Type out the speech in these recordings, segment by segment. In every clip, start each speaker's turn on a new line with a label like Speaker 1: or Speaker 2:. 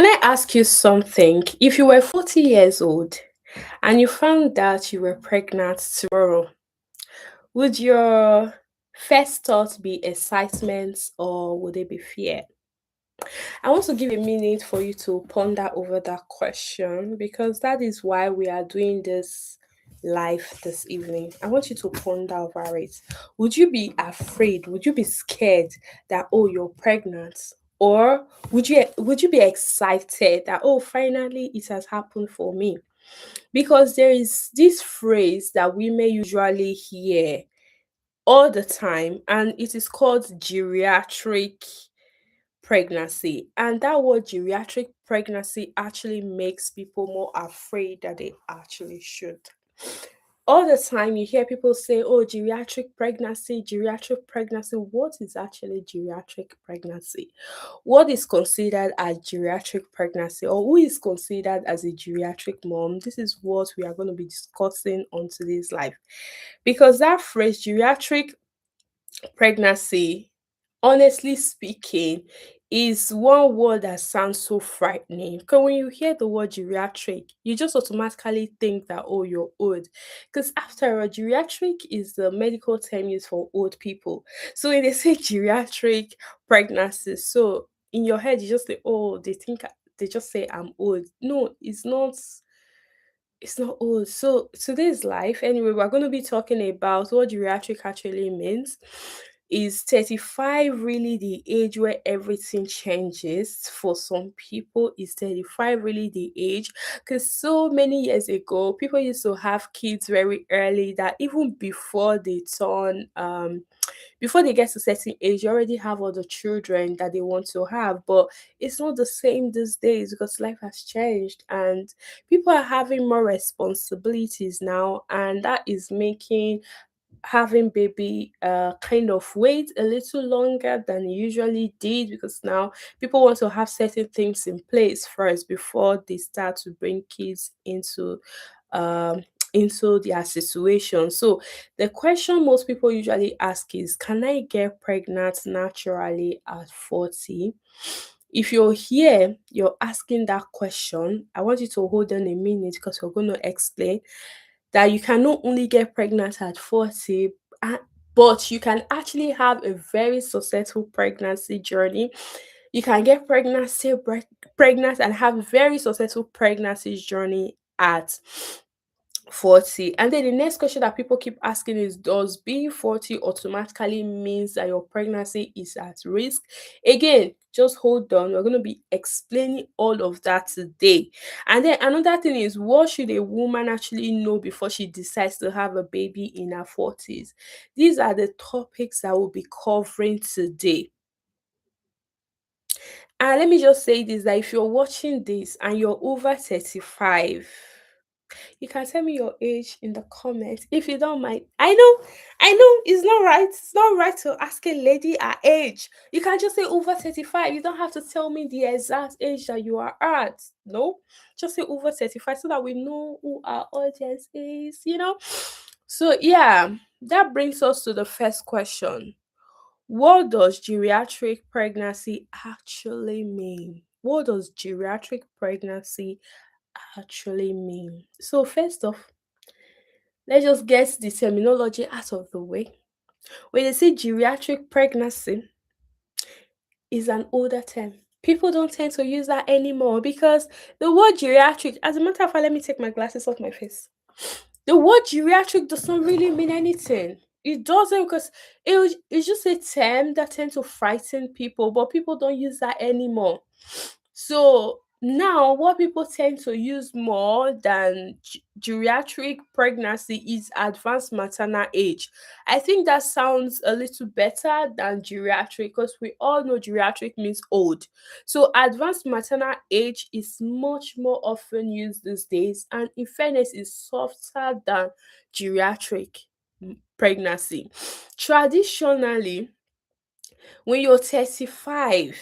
Speaker 1: Can I ask you something? If you were 40 years old and you found that you were pregnant tomorrow, would your first thought be excitement or would it be fear? I want to give a minute for you to ponder over that question because that is why we are doing this live this evening. I want you to ponder over it. Would you be afraid? Would you be scared that you're pregnant? Or would you be excited that finally it has happened for me? Because there is this phrase that we may usually hear all the time and it is called geriatric pregnancy. And that word geriatric pregnancy actually makes people more afraid that they actually should. All the time you hear people say, oh, geriatric pregnancy, geriatric pregnancy. What is actually geriatric pregnancy? What is considered as geriatric pregnancy, or who is considered as a geriatric mom? This is what we are going to be discussing on today's live. Because that phrase, geriatric pregnancy, honestly speaking, is one word that sounds so frightening. Because when you hear the word geriatric, you just automatically think that, oh, you're old. Because after all, geriatric is the medical term used for old people. So when they say geriatric pregnancy, so in your head, you just say, oh, they just say I'm old. No, it's not old. So today's life, anyway, we're going to be talking about what geriatric actually means. Is 35 really the age where everything changes? For some people, is 35 really the age? Because so many years ago, people used to have kids very early that even before they get to certain age, you already have all the children that they want to have. But it's not the same these days because life has changed and people are having more responsibilities now, and that is making having baby kind of wait a little longer than it usually did, because now people want to have certain things in place first before they start to bring kids um into their situation. So the question most people usually ask is, can I get pregnant naturally at 40? If you're here, you're asking that question, I want you to hold on a minute because we're going to explain that you can not only get pregnant at 40, uh, but you can actually have a very successful pregnancy journey. You can get pregnant, pregnant, and have a very successful pregnancy journey at 40. And then the next question that people keep asking is, does being 40 automatically means that your pregnancy is at risk? Again, just hold on, we're going to be explaining all of that today. And then another thing is, what should a woman actually know before she decides to have a baby in her 40s? These are the topics that we'll be covering today. And let me just say this, that if you're watching this and you're over 35, you can tell me your age in the comments if you don't mind. I know it's not right to ask a lady her age. You can just say over 35. You don't have to tell me the exact age that you are at. No, just say over 35 so that we know who our audience is. So yeah, that brings us to the first question. What does geriatric pregnancy actually mean? What does geriatric pregnancy actually mean? So, first off, let's just get the terminology out of the way. When they say geriatric pregnancy, is an older term. People don't tend to use that anymore because the word geriatric, as a matter of fact, let me take my glasses off my face. The word geriatric does not really mean anything. It doesn't, because it's just a term that tends to frighten people, but people don't use that anymore. So now, what people tend to use more than geriatric pregnancy is advanced maternal age. I think that sounds a little better than geriatric because we all know geriatric means old. So advanced maternal age is much more often used these days, and in fairness, is softer than geriatric pregnancy. Traditionally, when you're 35,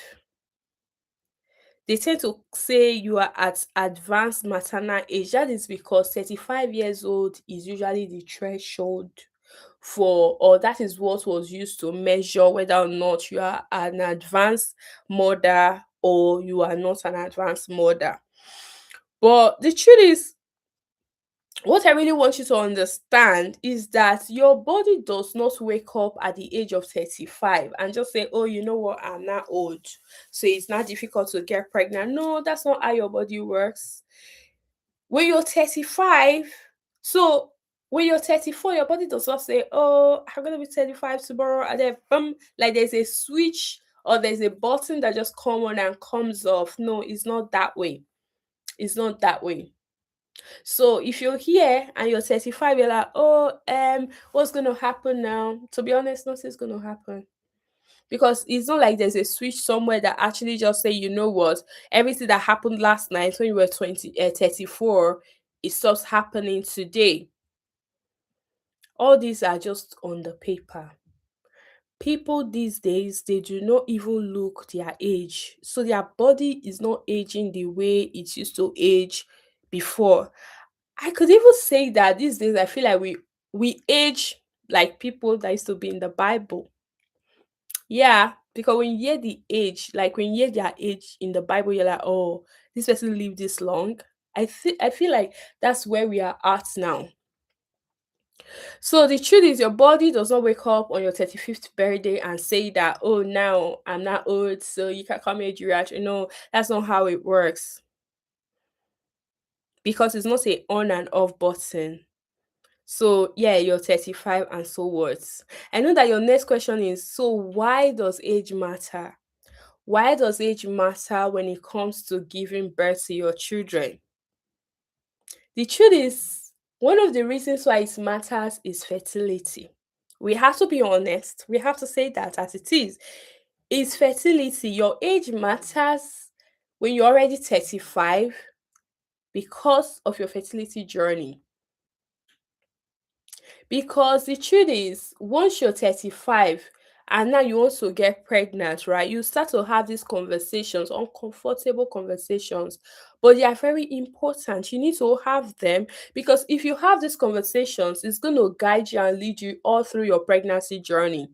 Speaker 1: they tend to say you are at advanced maternal age. That is because 35 years old is usually the threshold or that is what was used to measure whether or not you are an advanced mother or you are not an advanced mother. But the truth is, what I really want you to understand is that your body does not wake up at the age of 35 and just say, oh, you know what, I'm not old, so it's not difficult to get pregnant. No, that's not how your body works. When you're 35, so when you're 34, your body does not say, oh, I'm going to be 35 tomorrow, and then boom, like there's a switch or there's a button that just come on and comes off. No, it's not that way. It's not that way. So if you're here and you're 35, you're like, oh, what's gonna happen now? To be honest, nothing's gonna happen. Because it's not like there's a switch somewhere that actually just say, you know what, everything that happened last night when you were 34, it stops happening today. All these are just on the paper. People these days, they do not even look their age. So their body is not aging the way it used to age before. I could even say that these days I feel like we age like people that used to be in the Bible. Yeah, because when you hear the age, like when you hear their age in the Bible, you're like, oh, this person lived this long. I feel like that's where we are at now. So the truth is, your body does not wake up on your 35th birthday and say that, oh, now I'm not old, so you can call me a geriatric. No, that's not how it works. Because it's not a on and off button. So yeah, you're 35 and so what? I know that your next question is, so why does age matter? Why does age matter when it comes to giving birth to your children? The truth is, one of the reasons why it matters is fertility. We have to be honest. We have to say that as it is. It's fertility. Your age matters when you're already 35 because of your fertility journey. Because the truth is, once you're 35 and now you also get pregnant, right? You start to have these conversations, uncomfortable conversations, but they are very important. You need to have them because if you have these conversations, it's going to guide you and lead you all through your pregnancy journey.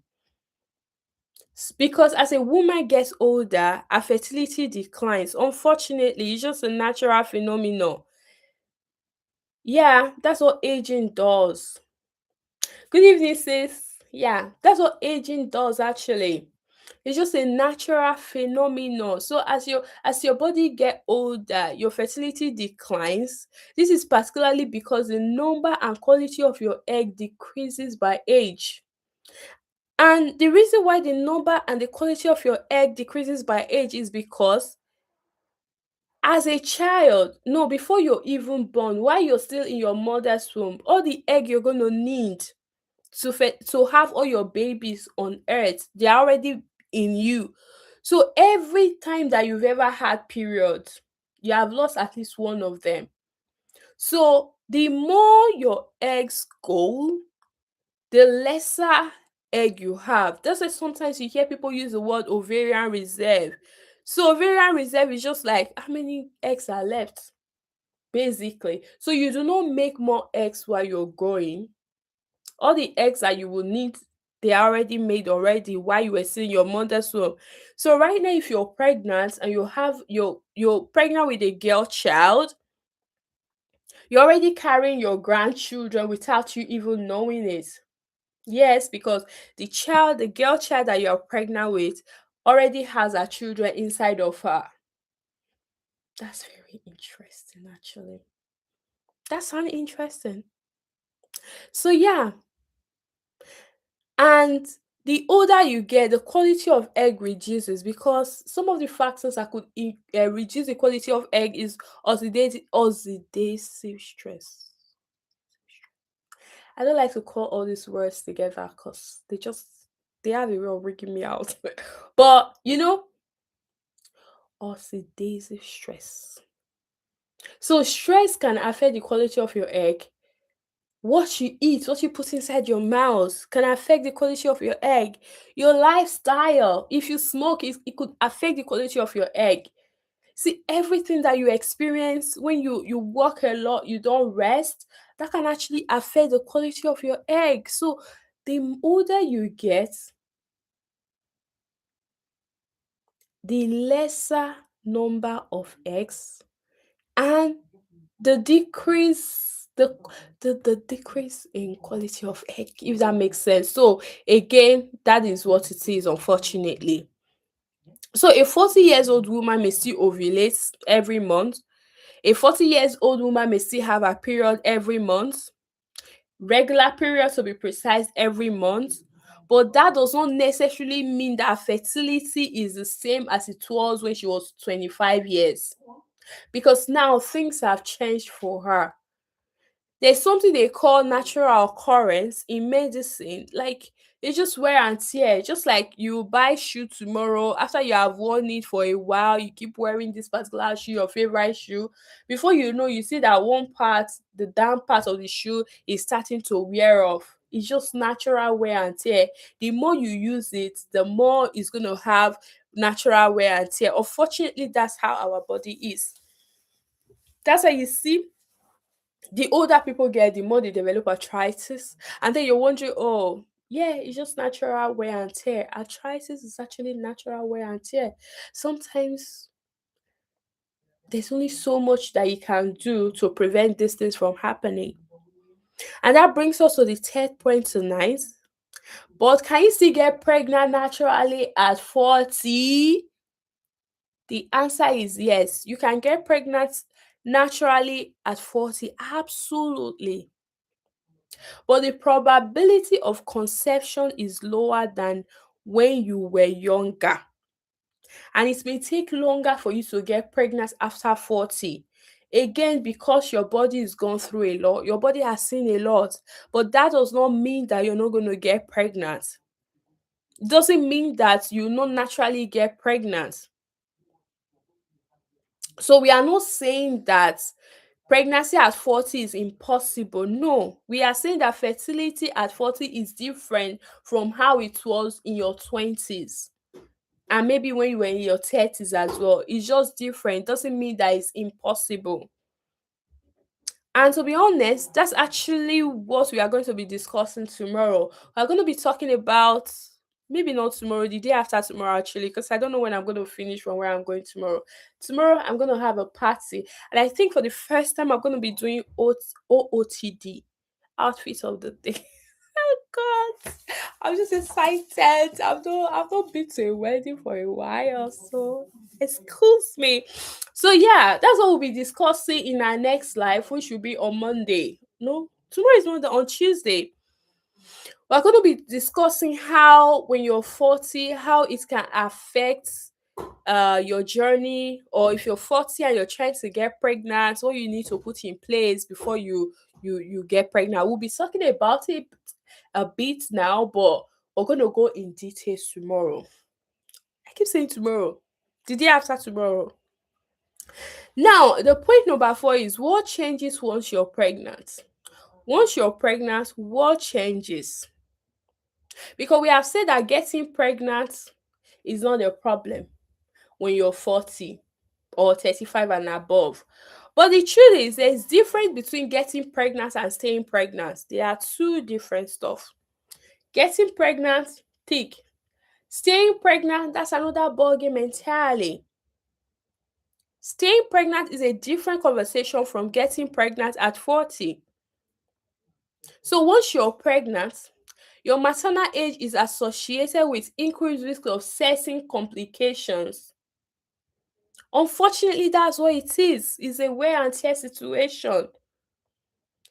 Speaker 1: Because as a woman gets older, her fertility declines. Unfortunately, it's just a natural phenomenon. Yeah, that's what aging does. Good evening, sis. Yeah, that's what aging does actually. It's just a natural phenomenon. So as your body get older, your fertility declines. This is particularly because the number and quality of your egg decreases by age. And the reason why the number and the quality of your egg decreases by age is because as a child, no, before you're even born, while you're still in your mother's womb, all the egg you're going to need to have all your babies on earth, they're already in you. So every time that you've ever had periods, you have lost at least one of them. So the more your eggs go, the lesser egg you have. That's why sometimes you hear people use the word ovarian reserve. So ovarian reserve is just like how many eggs are left, basically. So you do not make more eggs while you're growing. All the eggs that you will need, they are already made already while you were still in your mother's womb. So right now, if you're pregnant and you're pregnant with a girl child, you're already carrying your grandchildren without you even knowing it. Yes, because the girl child that you're pregnant with, already has her children inside of her. That's very interesting, actually. That's sound interesting. So yeah, and the older you get, the quality of egg reduces because some of the factors that could reduce the quality of egg is oxidative stress. I don't like to call all these words together because they have a way of breaking me out. But oxidative stress. So stress can affect the quality of your egg. What you eat, what you put inside your mouth can affect the quality of your egg. Your lifestyle, if you smoke, it could affect the quality of your egg. See, everything that you experience when you work a lot, you don't rest, that can actually affect the quality of your egg. So the older you get, the lesser number of eggs and the decrease the decrease in quality of egg, if that makes sense. So again, that is what it is, unfortunately. So a 40 years old woman may still ovulate every month. A 40 years old woman may still have a period every month, regular periods to be precise every month. But that does not necessarily mean that fertility is the same as it was when she was 25 years, because now things have changed for her. There's something they call natural occurrence in medicine. Like, it's just wear and tear. Just like you buy shoe tomorrow, after you have worn it for a while, you keep wearing this particular shoe, your favorite shoe. Before you know, you see that one part, the down part of the shoe, is starting to wear off. It's just natural wear and tear. The more you use it, the more it's going to have natural wear and tear. Unfortunately, that's how our body is. That's why you see the older people get, the more they develop arthritis. And then you're wondering, oh, yeah, it's just natural wear and tear. Arthritis is actually natural wear and tear. Sometimes there's only so much that you can do to prevent these things from happening. And that brings us to the third point tonight. But can you still get pregnant naturally at 40? The answer is yes. You can get pregnant naturally at 40. Absolutely. But the probability of conception is lower than when you were younger. And it may take longer for you to get pregnant after 40. Again, because your body is gone through a lot, your body has seen a lot, but that does not mean that you're not going to get pregnant. It doesn't mean that you not naturally get pregnant. So we are not saying that pregnancy at 40 is impossible. No, we are saying that fertility at 40 is different from how it was in your 20s. And maybe when you were in your 30s as well. It's just different. Doesn't mean that it's impossible. And to be honest, that's actually what we are going to be discussing tomorrow. We're going to be talking about, maybe not tomorrow, the day after tomorrow, actually, because I don't know when I'm going to finish from where I'm going tomorrow. Tomorrow, I'm going to have a party. And I think for the first time, I'm going to be doing OOTD, outfit of the day. Oh God, I'm just excited. I've not been to a wedding for a while, so excuse me. So yeah, that's what we'll be discussing in our next live, which will be on Monday. No, tomorrow is Monday. On Tuesday, we're going to be discussing how when you're 40, how it can affect your journey, or if you're 40 and you're trying to get pregnant, what you need to put in place before you get pregnant. We'll be talking about it a bit now, but we're going to go in details tomorrow. I keep saying tomorrow, the day after tomorrow. Now, the point number 4 is what changes once you're pregnant. Once you're pregnant, what changes? Because we have said that getting pregnant is not a problem when you're 40 or 35 and above. But the truth is, there's difference between getting pregnant and staying pregnant. They are two different stuff. Getting pregnant, thick. Staying pregnant, that's another ballgame entirely. Staying pregnant is a different conversation from getting pregnant at 40. So once you're pregnant, your maternal age is associated with increased risk of certain complications. Unfortunately, that's what it is. It's a wear and tear situation.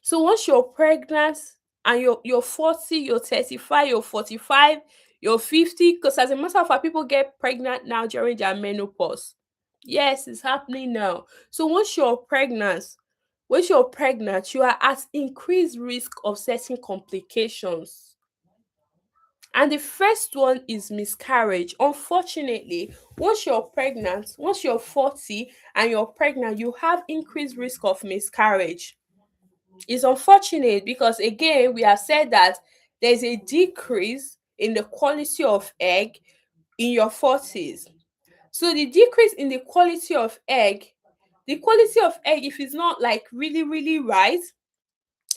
Speaker 1: So once you're pregnant and you're 40, you're 35, you're 45, you're 50, because as a matter of fact, people get pregnant now during their menopause. Yes, it's happening now. So once you're pregnant, you are at increased risk of certain complications. And the first one is miscarriage. Unfortunately, once you're 40 and you're pregnant, you have increased risk of miscarriage. It's unfortunate because again, we have said that there's a decrease in the quality of egg in your 40s. So the decrease in the quality of egg, if it's not like really, really right,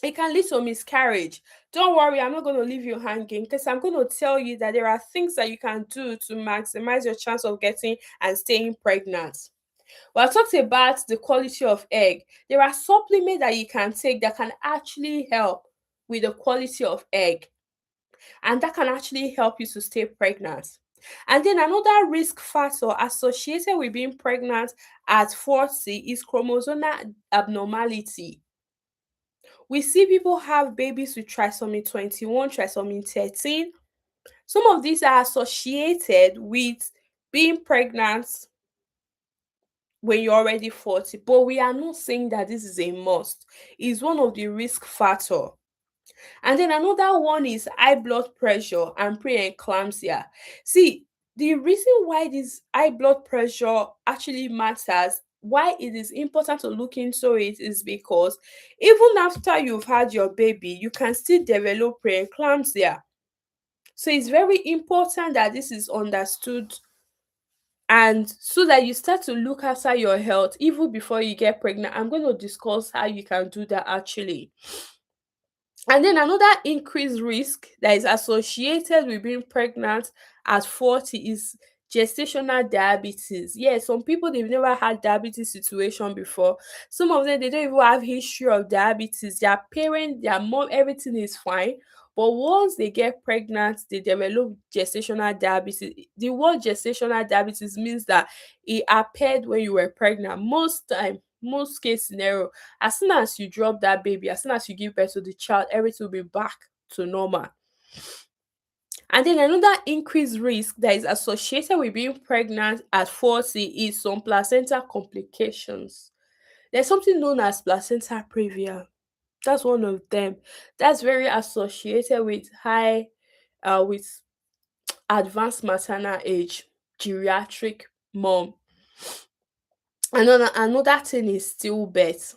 Speaker 1: It can lead to miscarriage. Don't worry, I'm not going to leave you hanging, because I'm going to tell you that there are things that you can do to maximize your chance of getting and staying pregnant. Well, I talked about the quality of egg. There are supplements that you can take that can actually help with the quality of egg, and that can actually help you to stay pregnant. And then another risk factor associated with being pregnant at 40 is chromosomal abnormality. We see people have babies with trisomy 21, trisomy 13. Some of these are associated with being pregnant when you're already 40, but we are not saying that this is a must. It's one of the risk factor. And then another one is high blood pressure and preeclampsia. See, the reason why this high blood pressure actually matters, why it is important to look into it, is because even after you've had your baby, you can still develop preeclampsia. So it's very important that this is understood, and so that you start to look after your health even before you get pregnant. I'm going to discuss how you can do that actually. And then another increased risk that is associated with being pregnant at 40 is gestational diabetes. Yes, some people, they've never had diabetes situation before. Some of them, they don't even have history of diabetes. Their parent, their mom, everything is fine. But once they get pregnant, they develop gestational diabetes. The word gestational diabetes means that it appeared when you were pregnant. Most time, most case scenario, as soon as you drop that baby, as soon as you give birth to the child, everything will be back to normal. And then another increased risk that is associated with being pregnant at 40 is some placenta complications. There's something known as placenta previa. That's one of them. That's very associated with with advanced maternal age, geriatric mom. Another thing is stillbirth.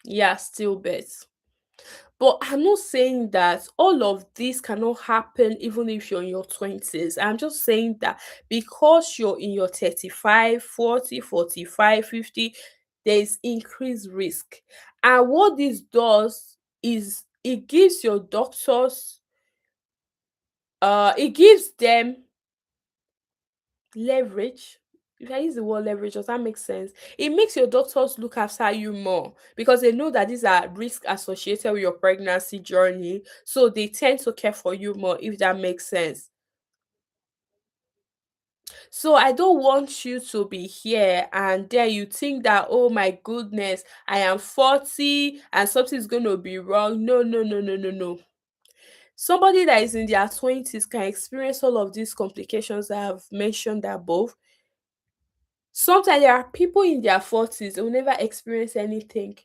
Speaker 1: Yeah, stillbirth. But I'm not saying that all of this cannot happen even if you're in your 20s. I'm just saying that because you're in your 35, 40, 45, 50, there is increased risk. And what this does is it gives your doctors, it gives them leverage. If I use the word leverage, does that make sense? It makes your doctors look after you more because they know that these are risks associated with your pregnancy journey. So they tend to care for you more, if that makes sense. So I don't want you to be here and then you think that, oh my goodness, I am 40 and something's going to be wrong. No, no, no, no, no, no. Somebody that is in their 20s can experience all of these complications I have mentioned above. Sometimes there are people in their 40s who never experience anything.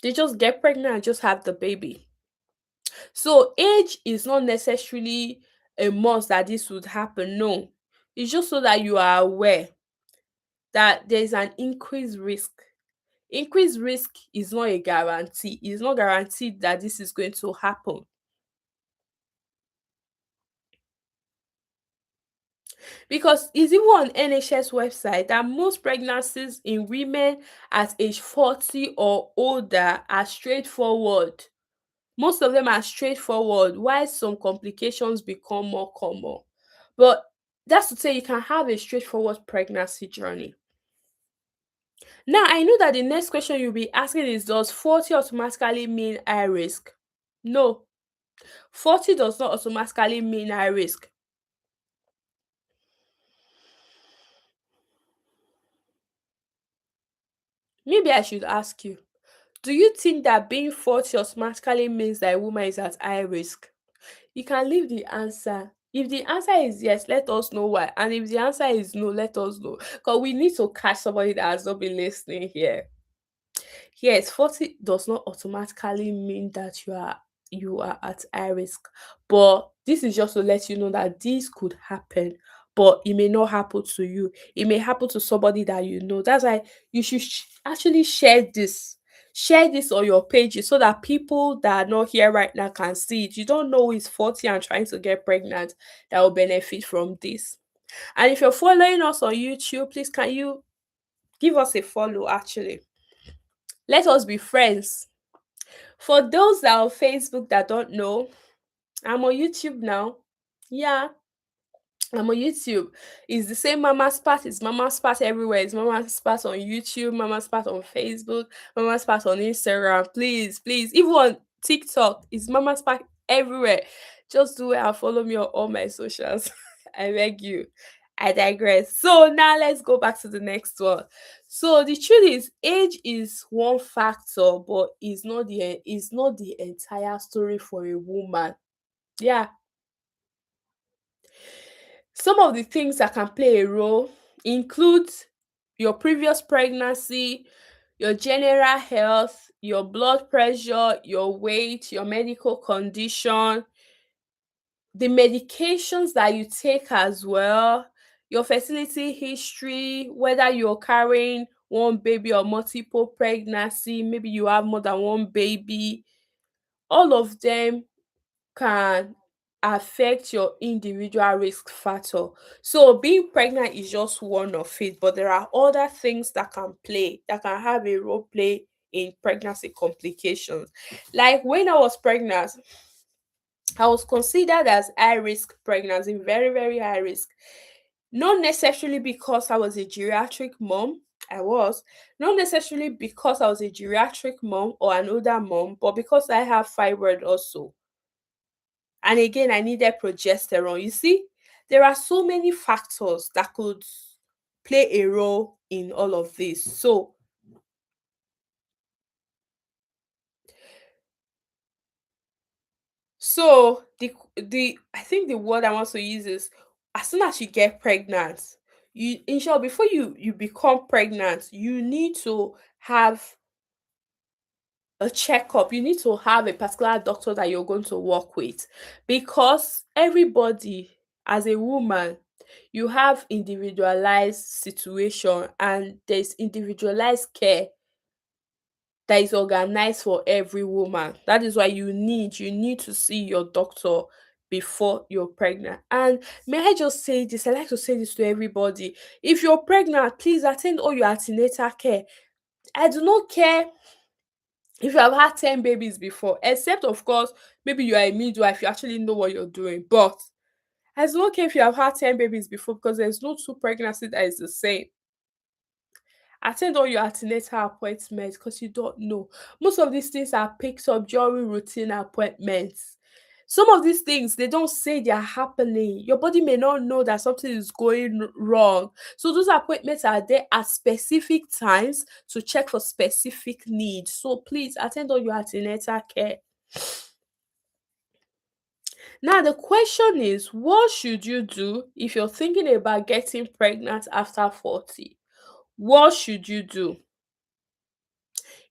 Speaker 1: They just get pregnant and just have the baby. So age is not necessarily a must that this would happen. No. It's just so that you are aware that there is an increased risk. Increased risk is not a guarantee. It's not guaranteed that this is going to happen. Because it's even on NHS website that most pregnancies in women at age 40 or older are straightforward. Most of them are straightforward, while some complications become more common. But that's to say you can have a straightforward pregnancy journey. Now, I know that the next question you'll be asking is, does 40 automatically mean high risk? No, 40 does not automatically mean high risk. Maybe I should ask you, do you think that being 40 automatically means that a woman is at high risk? You can leave the answer. If the answer is yes, let us know why. And if the answer is no, let us know. Because we need to catch somebody that has not been listening here. Yes, 40 does not automatically mean that you are at high risk. But this is just to let you know that this could happen, but it may not happen to you. It may happen to somebody that you know. That's why you should actually share this. Share this on your pages so that people that are not here right now can see it. You don't know who is 40 and trying to get pregnant that will benefit from this. And if you're following us on YouTube, please can you give us a follow actually? Let us be friends. For those that are on Facebook that don't know, I'm on YouTube now. Yeah, I'm on YouTube. It's the same Mamaspath. It's Mamaspath everywhere. It's Mamaspath on YouTube, Mamaspath on Facebook, Mamaspath on Instagram. Please, please, even on TikTok, it's Mamaspath everywhere. Just do it and follow me on all my socials. I beg you. I digress. So now let's go back to the next one. So the truth is, age is one factor, but it's not the entire story for a woman. Yeah, some of the things that can play a role include your previous pregnancy, your general health, your blood pressure, your weight, your medical condition, the medications that you take as well, your fertility history, whether you're carrying one baby or multiple pregnancy, maybe you have more than one baby. All of them can affect your individual risk factor. So being pregnant is just one of it, but there are other things that can have a role play in pregnancy complications. Like when I was pregnant, I was considered as high risk pregnancy, very, very high risk. Not necessarily because I was a geriatric mom, I was. Not necessarily because I was a geriatric mom or an older mom, but because I have fibroid also. And again, I needed progesterone. You see, there are so many factors that could play a role in all of this. So the I think the word I want to use is, as soon as you get pregnant, you in short, before you become pregnant, you need to have a checkup. You need to have a particular doctor that you're going to work with, because everybody, as a woman, you have individualized situation, and there's individualized care that is organized for every woman. That is why you need to see your doctor before you're pregnant. And may I just say this, I like to say this to everybody: if you're pregnant, please attend all your antenatal care. I do not care if you have had 10 babies before, except of course maybe you are a midwife, you actually know what you're doing. But I do not care if you have had 10 babies before, because there's no two pregnancy that is the same. Attend all your antenatal appointments, because you don't know. Most of these things are picked up during routine appointments. Some of these things, they don't say they are happening. Your body may not know that something is going wrong. So those appointments are there at specific times to check for specific needs. So please attend all your antenatal care. Now the question is, what should you do if you're thinking about getting pregnant after 40? What should you do?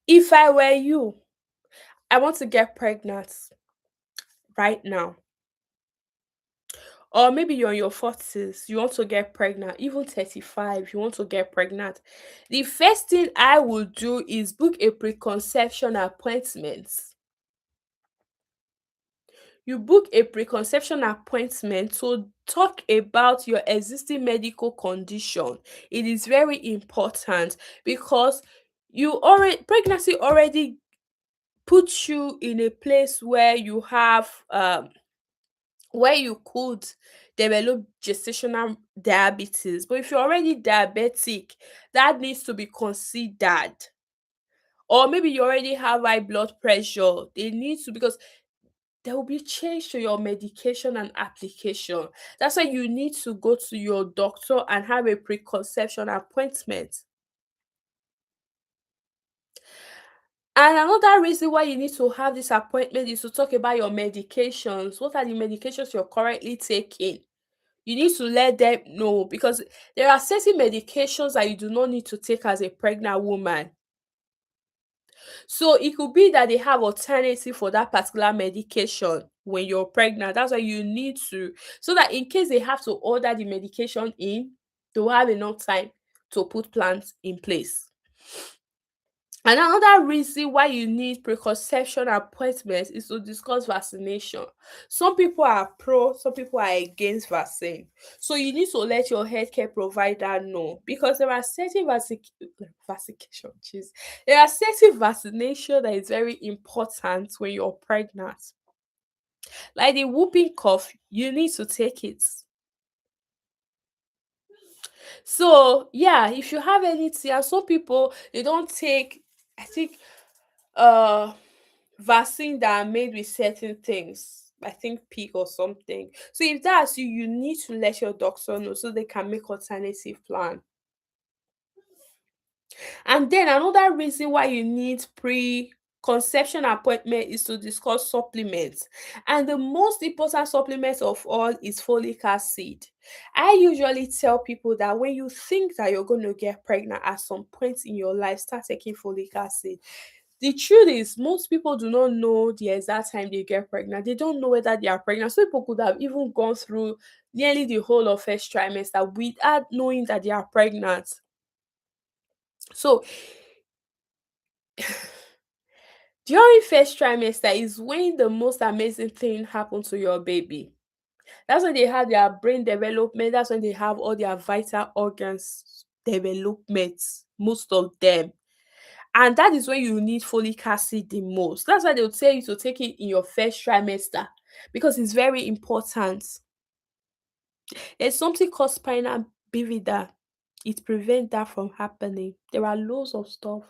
Speaker 1: If I were you, I want to get pregnant right now. Or maybe you're in your 40s, you want to get pregnant, even 35, you want to get pregnant. The first thing I would do is book a preconception appointment. You book a preconception appointment to talk about your existing medical condition. It is very important, because pregnancy already puts you in a place where you have where you could develop gestational diabetes. But if you're already diabetic, that needs to be considered. Or maybe you already have high blood pressure. They need to, because there will be change to your medication and application. That's why you need to go to your doctor and have a preconception appointment. And another reason why you need to have this appointment is to talk about your medications. What are the medications you're currently taking? You need to let them know, because there are certain medications that you do not need to take as a pregnant woman. So it could be that they have alternative for that particular medication when you're pregnant. That's why you need to, so that in case they have to order the medication in, they'll have enough time to put plans in place. And another reason why you need preconception appointments is to discuss vaccination. Some people are pro, some people are against vaccine. So you need to let your healthcare provider know, because there are certain vaccination, jeez. There are certain vaccination that is very important when you're pregnant. Like the whooping cough, you need to take it. So yeah, if you have anything, and some people they don't take, I think vaccine that are made with certain things. I think pig or something. So if that's you, you need to let your doctor know so they can make alternative plan. And then another reason why you need pre-conception appointment is to discuss supplements. And the most important supplement of all is folic acid. I usually tell people that when you think that you're going to get pregnant at some point in your life, start taking folic acid. The truth is, most people do not know the exact time they get pregnant. They don't know whether they are pregnant. Some people could have even gone through nearly the whole of first trimester without knowing that they are pregnant. So during first trimester is when the most amazing thing happen to your baby. That's when they have their brain development. That's when they have all their vital organs development, most of them. And that is when you need folic acid the most. That's why they'll tell you to take it in your first trimester, because it's very important. There's something called spinal bivida. It prevents that from happening. There are loads of stuff.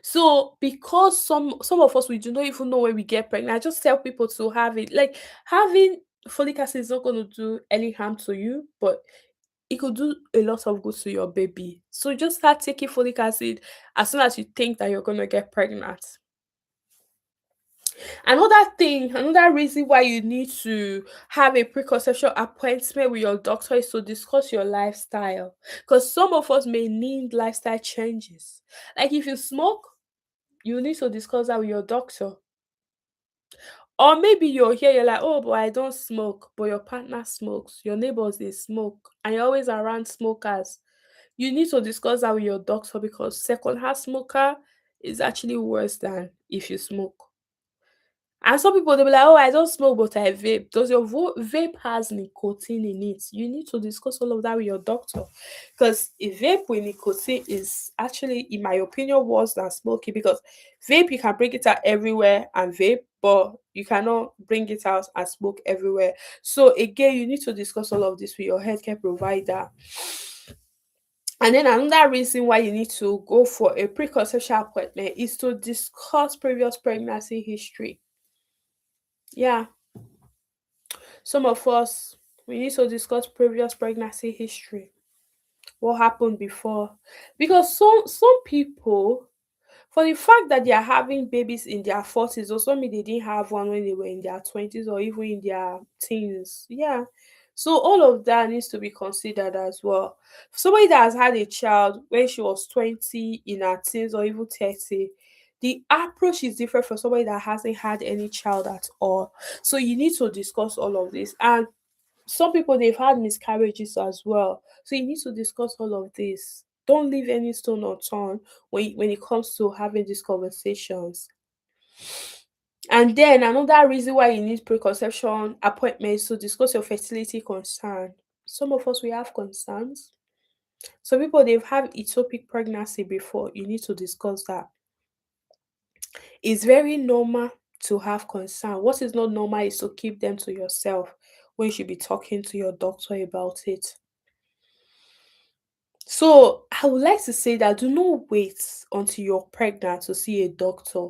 Speaker 1: So because some of us we do not even know when we get pregnant, I just tell people to have it. Like having folic acid is not going to do any harm to you, but it could do a lot of good to your baby. So just start taking folic acid as soon as you think that you're going to get pregnant. Another thing, another reason why you need to have a preconception appointment with your doctor is to discuss your lifestyle. Because some of us may need lifestyle changes. Like if you smoke, you need to discuss that with your doctor. Or maybe you're here, you're like, oh, but I don't smoke, but your partner smokes, your neighbors they smoke, and you're always around smokers. You need to discuss that with your doctor, because secondhand smoker is actually worse than if you smoke. And some people they'll be like, "Oh, I don't smoke, but I vape." Does your vape has nicotine in it? You need to discuss all of that with your doctor, because a vape with nicotine is actually, in my opinion, worse than smoking. Because vape you can bring it out everywhere and vape, but you cannot bring it out and smoke everywhere. So again, you need to discuss all of this with your healthcare provider. And then another reason why you need to go for a preconception appointment is to discuss previous pregnancy history. Yeah, some of us, we need to discuss previous pregnancy history. What happened before? Because some people, for the fact that they are having babies in their 40s, or some they didn't have one when they were in their 20s or even in their teens. Yeah. So all of that needs to be considered as well. Somebody that has had a child when she was 20, in her teens or even 30, the approach is different from somebody that hasn't had any child at all. So you need to discuss all of this. And some people they've had miscarriages as well. So you need to discuss all of this. Don't leave any stone unturned when it comes to having these conversations. And then another reason why you need preconception appointments to discuss your fertility concern. Some of us we have concerns. Some people they've had ectopic pregnancy before. You need to discuss that. It's very normal to have concern. What is not normal is to keep them to yourself when you should be talking to your doctor about it. So I would like to say that do not wait until you're pregnant to see a doctor,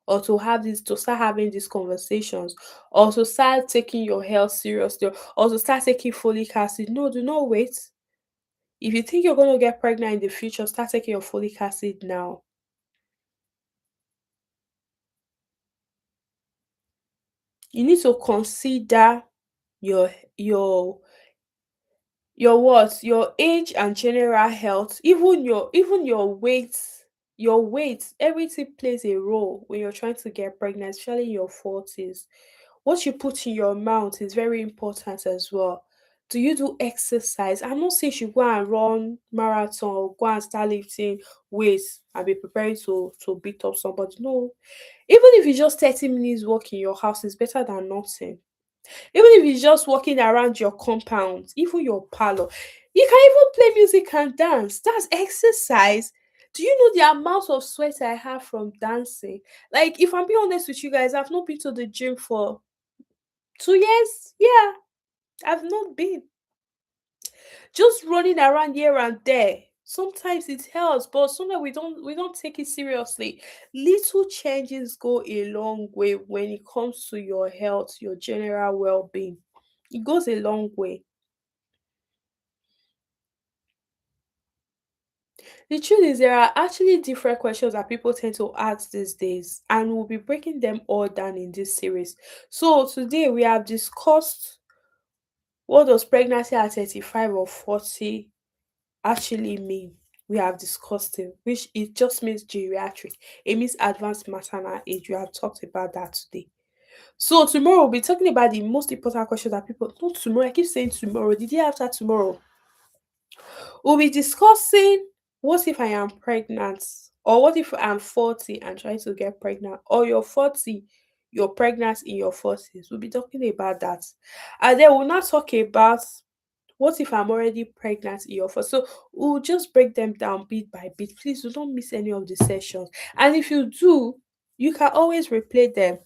Speaker 1: or to start having these conversations, or to start taking your health seriously, or to start taking folic acid. No, do not wait. If you think you're going to get pregnant in the future, start taking your folic acid now. You need to consider your your your age and general health, even your weight, everything plays a role when you're trying to get pregnant, especially in your 40s. What you put in your mouth is very important as well. Do you do exercise? I'm not saying you should go and run marathon or go and start lifting weights and be preparing to beat up somebody. No. Even if it's just 30 minutes walk in your house, is better than nothing. Even if it's just walking around your compound, even your parlor, you can even play music and dance. That's exercise. Do you know the amount of sweat I have from dancing? Like, if I'm being honest with you guys, I've not been to the gym for 2 years. Yeah, I've not been. Just running around here and there. Sometimes it helps, but sometimes we don't take it seriously. Little changes go a long way when it comes to your health, your general well-being. It goes a long way. The truth is, there are actually different questions that people tend to ask these days, and we'll be breaking them all down in this series. So, today we have discussed what does pregnancy at 35 or 40 actually mean. We have discussed it, which it just means geriatric. It means advanced maternal age. We have talked about that today. So, tomorrow we'll be talking about the most important question that people, not tomorrow, I keep saying tomorrow, the day after tomorrow. We'll be discussing what if I am pregnant, or what if I'm 40 and trying to get pregnant, or you're 40, you're pregnant in your 40s. We'll be talking about that. And then we'll not talk about what if I'm already pregnant in your 40s. So we'll just break them down bit by bit. Please do not miss any of the sessions. And if you do, you can always replay them.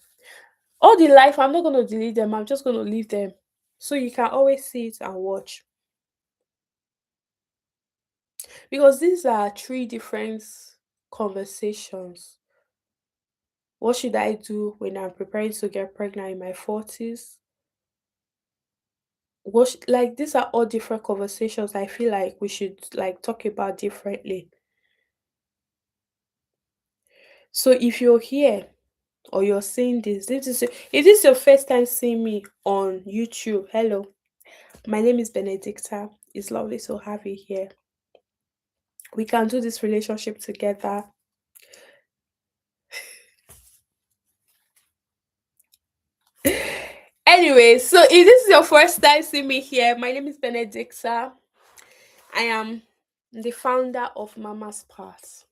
Speaker 1: All the life, I'm not going to delete them, I'm just going to leave them. So you can always see it and watch. Because these are three different conversations. What should I do when I'm preparing to get pregnant in my 40s? Like, these are all different conversations I feel like we should like talk about differently. So if you're here or you're seeing if this is your first time seeing me on YouTube, hello. My name is Benedicta. It's lovely to have you here. We can do this relationship together. Anyway, so if this is your first time seeing me here, my name is Benedicta. I am the founder of Mamaspath.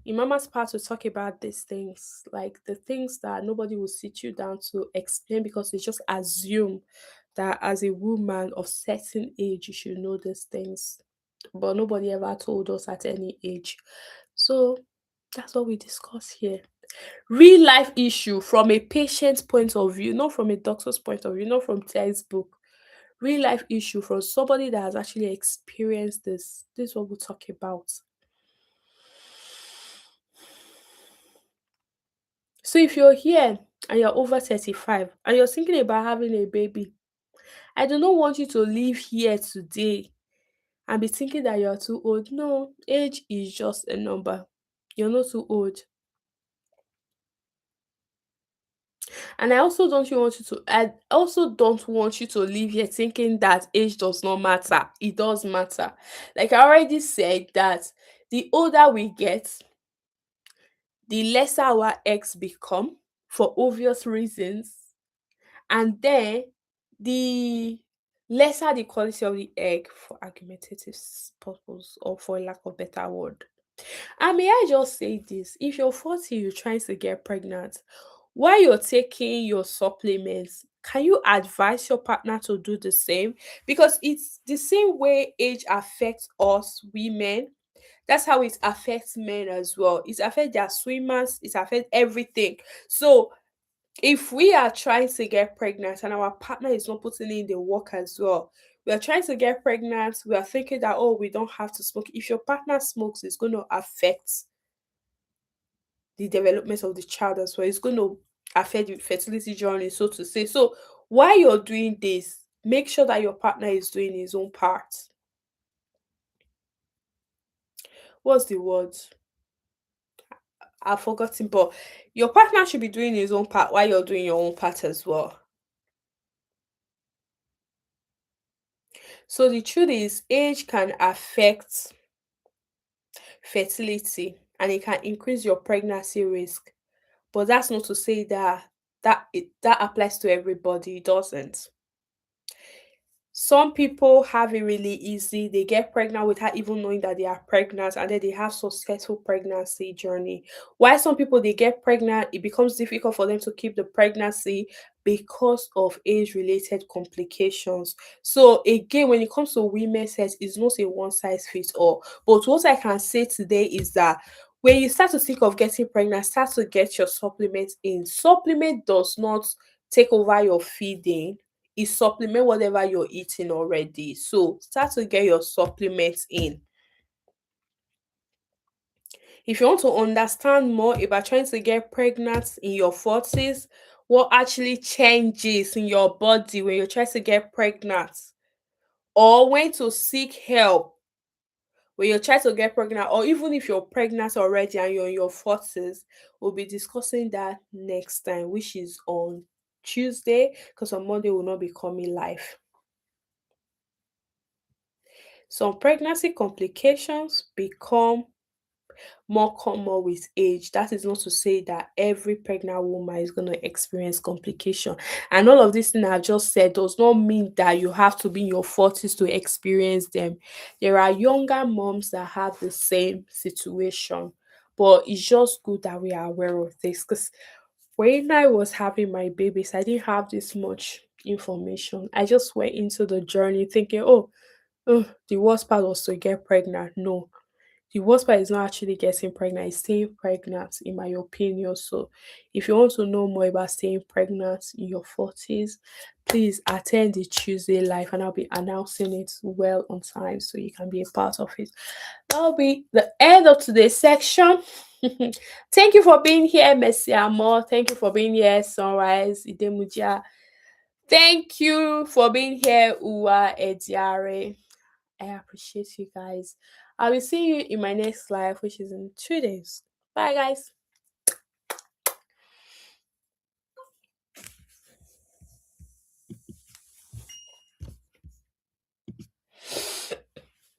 Speaker 1: In Mamaspath, we talk about these things, like the things that nobody will sit you down to explain because they just assume that as a woman of certain age, you should know these things. But nobody ever told us at any age. So that's what we discuss here. Real life issue from a patient's point of view, not from a doctor's point of view, not from textbook. Real life issue from somebody that has actually experienced this. This is what we talk about. So if you're here and you're over 35 and you're thinking about having a baby, I do not want you to leave here today and be thinking that you're too old. No, age is just a number. You're not too old. And I also don't want you to leave here thinking that age does not matter. It does matter. Like I already said that the older we get, the lesser our eggs become for obvious reasons. And then the lesser the quality of the egg for argumentative purpose or for lack of better word. And may I just say this, if you're 40, you're trying to get pregnant, while you're taking your supplements, can you advise your partner to do the same? Because it's the same way age affects us women. That's how it affects men as well. It affects their swimmers, it affects everything. So if we are trying to get pregnant and our partner is not putting in the work as well, we are trying to get pregnant, we are thinking that, oh, we don't have to smoke. If your partner smokes, it's going to affect the development of the child as well. It's going to affect the fertility journey, so to say. So while you're doing this, make sure that your partner is doing his own part. What's the word? I've forgotten, but your partner should be doing his own part while you're doing your own part as well. So the truth is, age can affect fertility and it can increase your pregnancy risk. But that's not to say that that applies to everybody. It doesn't. Some people have it really easy. They get pregnant without even knowing that they are pregnant, and then they have successful pregnancy journey. While some people they get pregnant, it becomes difficult for them to keep the pregnancy because of age-related complications. So again, when it comes to women's health, it's not a one size fits all. But what I can say today is that when you start to think of getting pregnant, start to get your supplements in. Supplement does not take over your feeding, it supplement whatever you're eating already. So start to get your supplements in. If you want to understand more about trying to get pregnant in your 40s, what actually changes in your body when you try to get pregnant, or when to seek help when you try to get pregnant, or even if you're pregnant already and you're in your 40s, we'll be discussing that next time, which is on Tuesday, because on Monday will not be coming live. Some pregnancy complications become more common with age. That is not to say that every pregnant woman is going to experience complication. And all of this thing I just said does not mean that you have to be in your 40s to experience them. There are younger moms that have the same situation. But it's just good that we are aware of this, because when I was having my babies, I didn't have this much information. I just went into the journey thinking, oh, the worst part was to get pregnant. No, the worst part is not actually getting pregnant, it's staying pregnant, in my opinion. So, if you want to know more about staying pregnant in your 40s, please attend the Tuesday live, and I'll be announcing it well on time so you can be a part of it. That'll be the end of today's section. Thank you for being here, Messi Amor. Thank you for being here, Sunrise Idemuja. Thank you for being here, Uwa Ediare. I appreciate you guys. I will see you in my next live, which is in 2 days. Bye, guys.